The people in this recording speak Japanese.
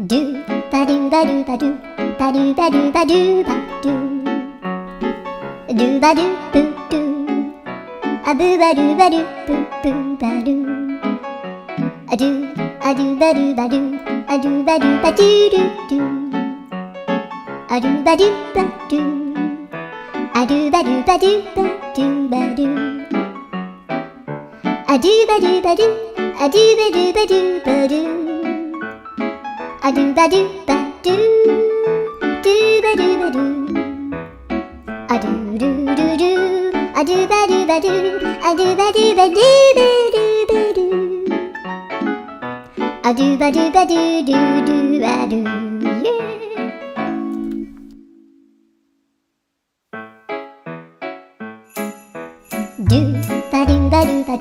ドゥバドゥバドゥバドゥバドゥバドゥバドゥバドゥドゥバドゥブドゥアブバドゥバドゥブブバドゥアドゥアドゥバドゥバドゥアドゥバドゥバドゥドゥドゥアドゥバドゥバドゥアドゥバドゥバドゥバドゥバドゥアドゥバドゥバドゥアドゥバドゥバドゥバドゥアドゥバドゥバドゥドゥバドゥバドゥアドゥルルルアドゥバドゥバドゥアドゥバドゥバドゥバドゥバドゥアドゥバドゥバドゥドゥドゥバドゥドゥバドゥバドゥバドゥ